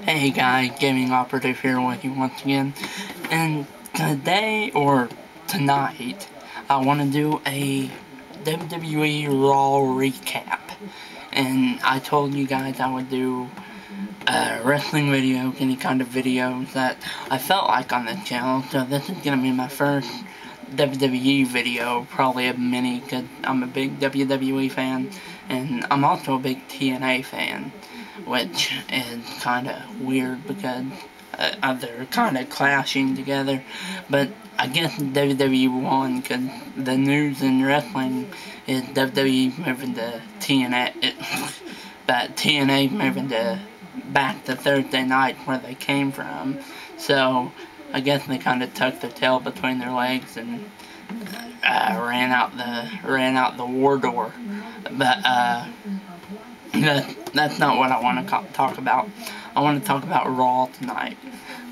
Hey guys, Gaming Operative here with you once again, and today, or tonight, I want to do a WWE Raw Recap, and I told you guys I would do a wrestling video, any kind of videos that I felt like on this channel, so this is going to be my first WWE video, probably a mini, because I'm a big WWE fan, and I'm also a big TNA fan, which is kind of weird because they're kind of clashing together, but I guess WWE won because the news in wrestling is WWE moving to TNA, but TNA moving to back to Thursday night where they came from, so I guess they kind of tucked their tail between their legs and ran out the war door. But that's not what I want to talk about. I want to talk about Raw tonight.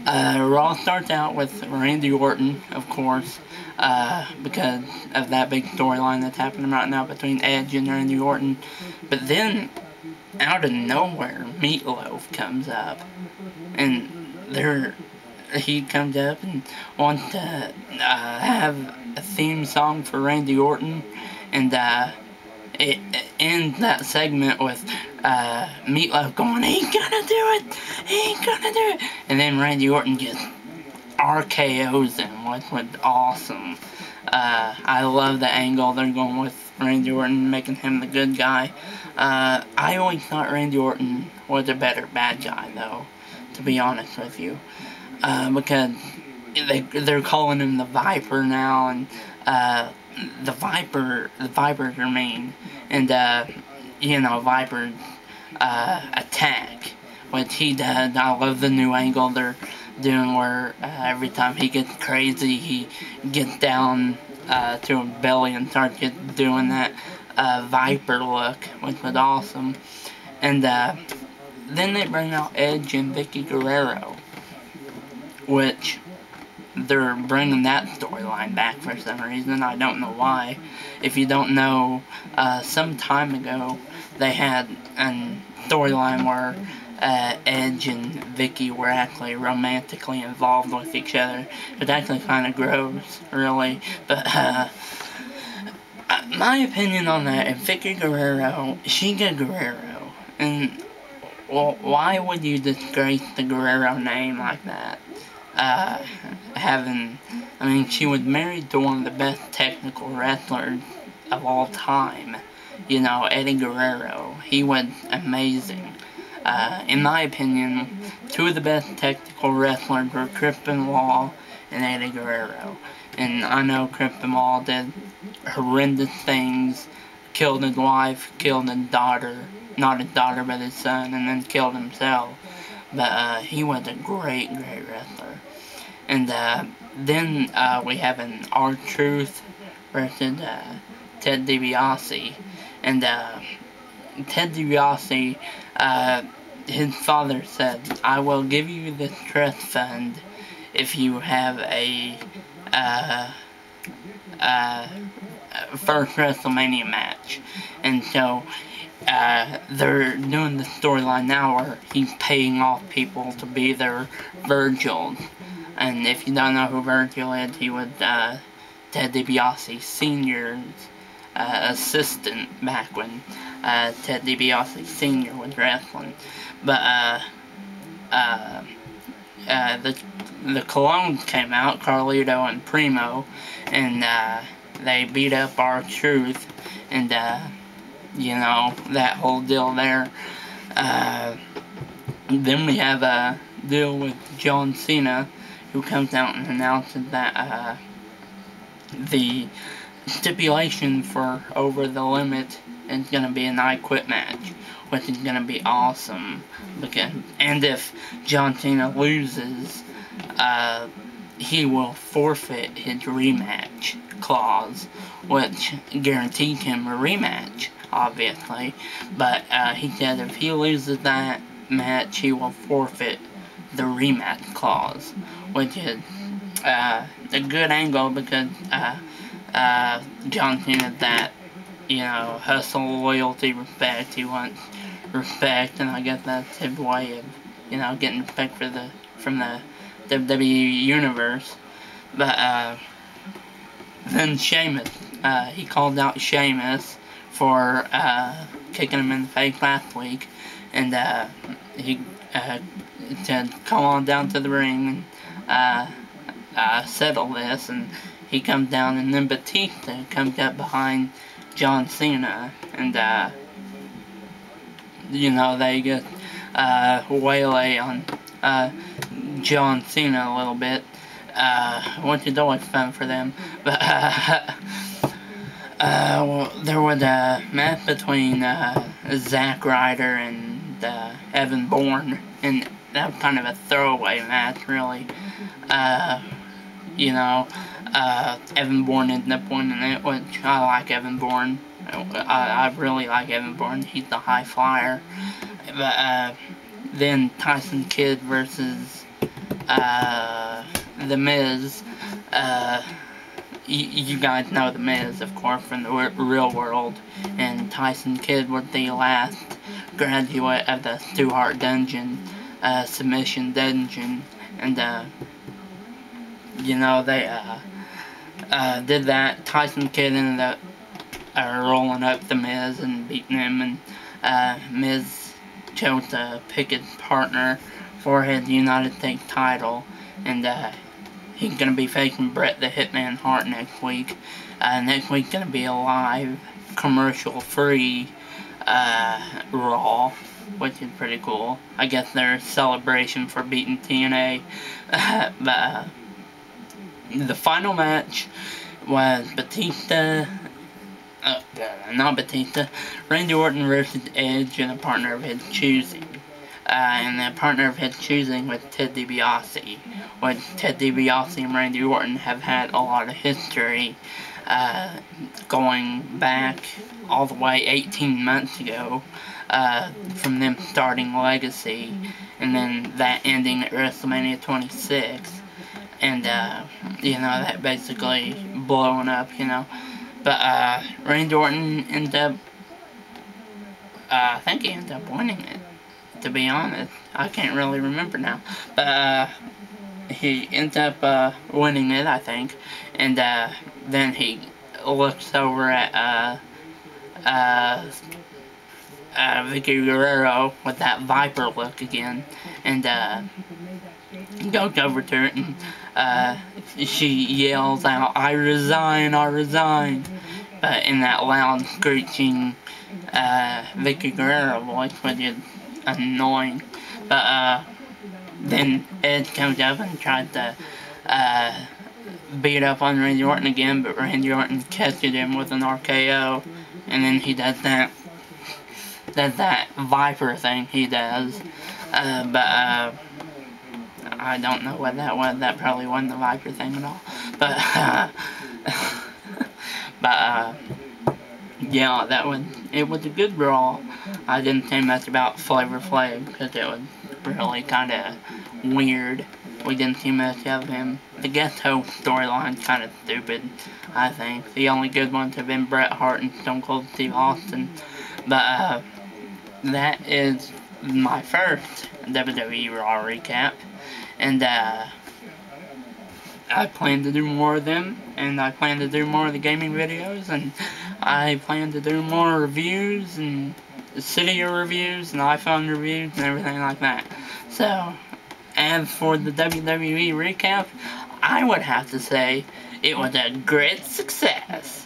Raw starts out with Randy Orton, of course, because of that big storyline that's happening right now between Edge and Randy Orton. But then, out of nowhere, Meatloaf comes up, and he comes up and wants to have a theme song for Randy Orton, and it ends that segment with Meatloaf going, "He ain't gonna do it! He ain't gonna do it!" And then Randy Orton just RKO's him, which was awesome. I love the angle they're going with Randy Orton, making him the good guy. I always thought Randy Orton was a better bad guy, though, to be honest with you. Because they're calling him the Viper now, and the Vipers are mean, and Vipers attack, which he does. I love the new angle they're doing where every time he gets crazy, he gets down to his belly and starts doing that Viper look, which was awesome. And then they bring out Edge and Vicky Guerrero, which they're bringing that storyline back for some reason. I don't know why. If you don't know, some time ago they had a storyline where Edge and Vicky were actually romantically involved with each other. It's actually kind of gross, really. But my opinion on that is Vicky Guerrero, she's a Guerrero, and well, why would you disgrace the Guerrero name like that? She was married to one of the best technical wrestlers of all time. Eddie Guerrero. He was amazing. In my opinion, two of the best technical wrestlers were Chris Benoit and Eddie Guerrero. And I know Chris Benoit did horrendous things, killed his wife, killed his daughter, not his daughter but his son, and then killed himself. But he was a great, great wrestler. And then we have an R-Truth versus Ted DiBiase. And Ted DiBiase, his father said, "I will give you this trust fund if you have a first WrestleMania match." And so they're doing the storyline now where he's paying off people to be their Virgils. And if you don't know who Virgil is, he was Ted DiBiase Sr.'s assistant back when Ted DiBiase Sr. was wrestling. But the Colognes came out, Carlito and Primo, and they beat up R-Truth, and that whole deal there. Then we have a deal with John Cena, who comes out and announces that the stipulation for Over the Limit is going to be an I Quit match, which is going to be awesome. And if John Cena loses, he will forfeit his rematch clause, which guarantees him a rematch, obviously. But he said if he loses that match, he will forfeit the rematch clause, which is a good angle because John Cena's that, hustle, loyalty, respect. He wants respect, and I guess that's his way of you know, getting picked from the WWE Universe. But then Sheamus, he called out Sheamus for kicking him in the face last week, and he to come on down to the ring and settle this, and he comes down, and then Batista comes up behind John Cena, and you know, they get waylay on John Cena a little bit, which is always fun for them. But well, there was a match between Zack Ryder and Evan Bourne, and that was kind of a throwaway match, really. You know, Evan Bourne ended up winning it, which I like Evan Bourne. I really like Evan Bourne. He's the high flyer. But then Tyson Kidd versus The Miz. You guys know The Miz, of course, from the real world. And Tyson Kidd was the last graduate of the Stu-Hart Dungeon, submission dungeon. And you know, they did that. Tyson Kidd ended up rolling up The Miz and beating him, and Miz chose to pick his partner for his United States title, and he's going to be facing Bret the Hitman Hart next week. Next week's going to be a live, commercial-free Raw, which is pretty cool. I guess their celebration for beating TNA. But the final match was Randy Orton versus Edge and a partner of his choosing. And the partner of his choosing was Ted DiBiase. Which Ted DiBiase and Randy Orton have had a lot of history, going back all the way 18 months ago, from them starting Legacy, and then that ending at WrestleMania 26. And, you know, that basically blowing up, you know. But, Randy Orton ended up, I think he ended up winning it, to be honest. I can't really remember now. But, he ended up, winning it, I think. And, then he looks over at, Vicky Guerrero with that Viper look again. And, goes over to her and she yells out, "I resign, I resign," but in that loud, screeching Vicky Guerrero voice, which is annoying. But then Ed comes up and tries to beat up on Randy Orton again, but Randy Orton catches him with an RKO, and then he does that Viper thing he does. But I don't know what that was. That probably wasn't the Viper thing at all. But, yeah, it was a good Raw. I didn't say much about Flavor Flav because it was really kind of weird. We didn't see much of him. The guest host storyline's kind of stupid, I think. The only good ones have been Bret Hart and Stone Cold Steve Austin. But, that is my first WWE Raw Recap. And, I plan to do more of them, and I plan to do more of the gaming videos, and I plan to do more reviews, and Cydia reviews, and iPhone reviews, and everything like that. So, as for the WWE Recap, I would have to say it was a great success.